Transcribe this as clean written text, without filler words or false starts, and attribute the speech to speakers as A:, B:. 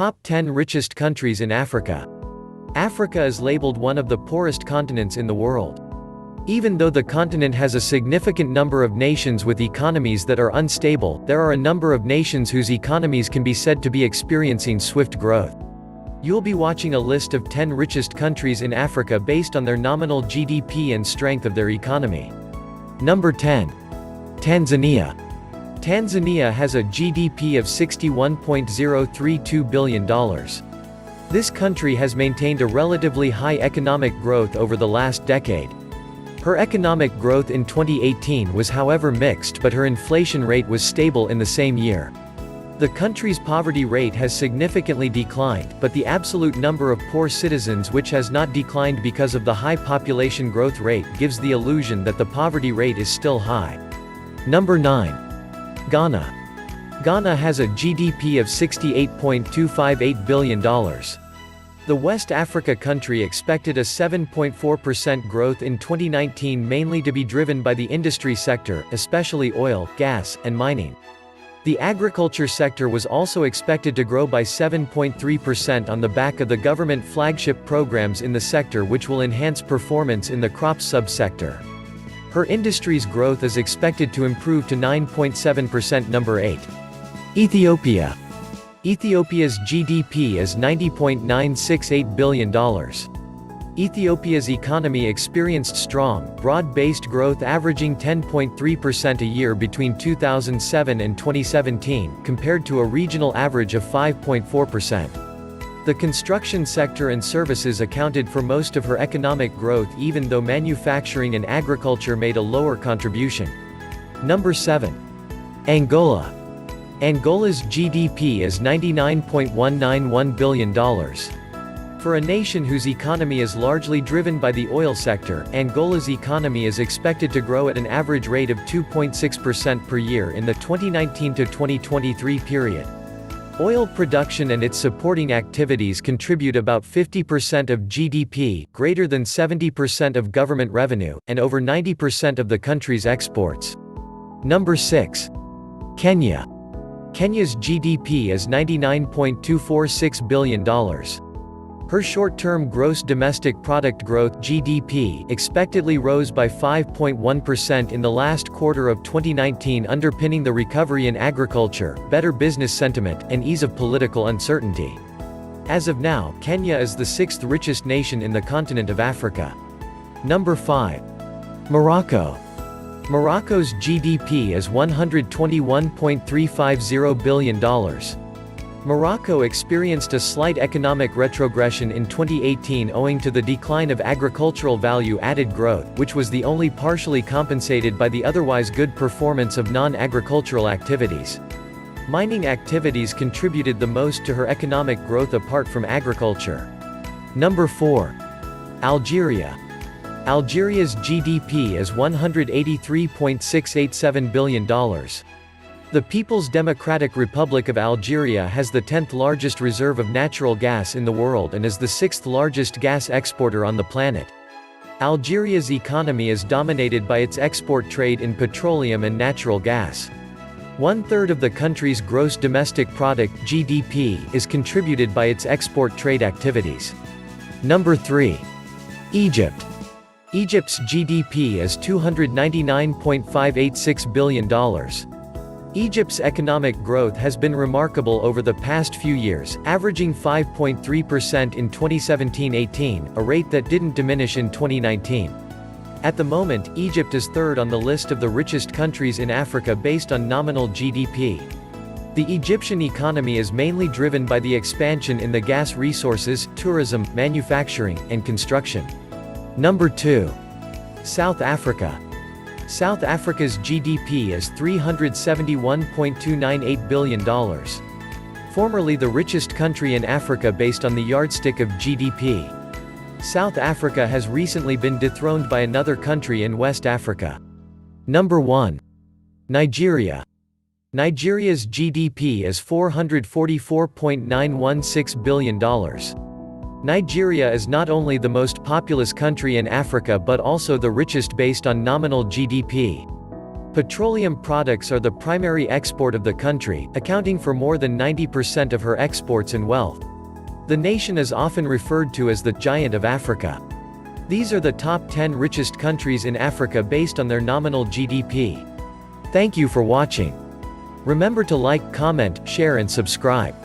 A: Top 10 richest countries in Africa. Africa is labeled one of the poorest continents in the world. Even though the continent has a significant number of nations with economies that are unstable, there are a number of nations whose economies can be said to be experiencing swift growth. You'll be watching a list of 10 richest countries in Africa based on their nominal GDP and strength of their economy. Number 10. Tanzania. Tanzania has a GDP of $61.032 billion. This country has maintained a relatively high economic growth over the last decade. Her economic growth in 2018 was however mixed, but her inflation rate was stable in the same year. The country's poverty rate has significantly declined, but the absolute number of poor citizens which has not declined because of the high population growth rate gives the illusion that the poverty rate is still high. Number 9. Ghana. Ghana has a GDP of $68.258 billion. The West Africa country expected a 7.4% growth in 2019, mainly to be driven by the industry sector, especially oil, gas, and mining. The agriculture sector was also expected to grow by 7.3% on the back of the government flagship programs in the sector, which will enhance performance in the crops subsector. Her industry's growth is expected to improve to 9.7%. Number 8. Ethiopia. Ethiopia's GDP is $90.968 billion. Ethiopia's economy experienced strong, broad-based growth averaging 10.3% a year between 2007 and 2017, compared to a regional average of 5.4%. The construction sector and services accounted for most of her economic growth, even though manufacturing and agriculture made a lower contribution. Number 7. Angola. Angola's GDP is $99.191 billion. For a nation whose economy is largely driven by the oil sector, Angola's economy is expected to grow at an average rate of 2.6% per year in the 2019 to 2023 period. Oil production and its supporting activities contribute about 50% of GDP, greater than 70% of government revenue, and over 90% of the country's exports. Number 6. Kenya. Kenya's GDP is $99.246 billion. Her short-term gross domestic product growth (GDP) expectedly rose by 5.1% in the last quarter of 2019, underpinning the recovery in agriculture, better business sentiment, and ease of political uncertainty. As of now, Kenya is the 6th richest nation in the continent of Africa. Number 5. Morocco. Morocco's GDP is $121.350 billion. Morocco experienced a slight economic retrogression in 2018 owing to the decline of agricultural value-added growth, which was the only partially compensated by the otherwise good performance of non-agricultural activities. Mining activities contributed the most to her economic growth apart from agriculture. Number 4. Algeria. Algeria's GDP is $183.687 billion. The People's Democratic Republic of Algeria has the 10th largest reserve of natural gas in the world and is the 6th largest gas exporter on the planet. Algeria's economy is dominated by its export trade in petroleum and natural gas. 1/3 of the country's gross domestic product (GDP) is contributed by its export trade activities. Number 3. Egypt. Egypt's GDP is $299.586 billion. Egypt's economic growth has been remarkable over the past few years, averaging 5.3% in 2017-18, a rate that didn't diminish in 2019. At the moment, Egypt is 3rd on the list of the richest countries in Africa based on nominal GDP. The Egyptian economy is mainly driven by the expansion in the gas resources, tourism, manufacturing, and construction. Number 2. South Africa. South Africa's GDP is $371.298 billion. Formerly the richest country in Africa based on the yardstick of GDP. South Africa has recently been dethroned by another country in West Africa. Number 1. Nigeria. Nigeria's GDP is $444.916 billion. Nigeria is not only the most populous country in Africa but also the richest based on nominal GDP. Petroleum products are the primary export of the country, accounting for more than 90% of her exports and wealth. The nation is often referred to as the Giant of Africa. These are the top 10 richest countries in Africa based on their nominal GDP. Thank you for watching. Remember to like, comment, share and subscribe.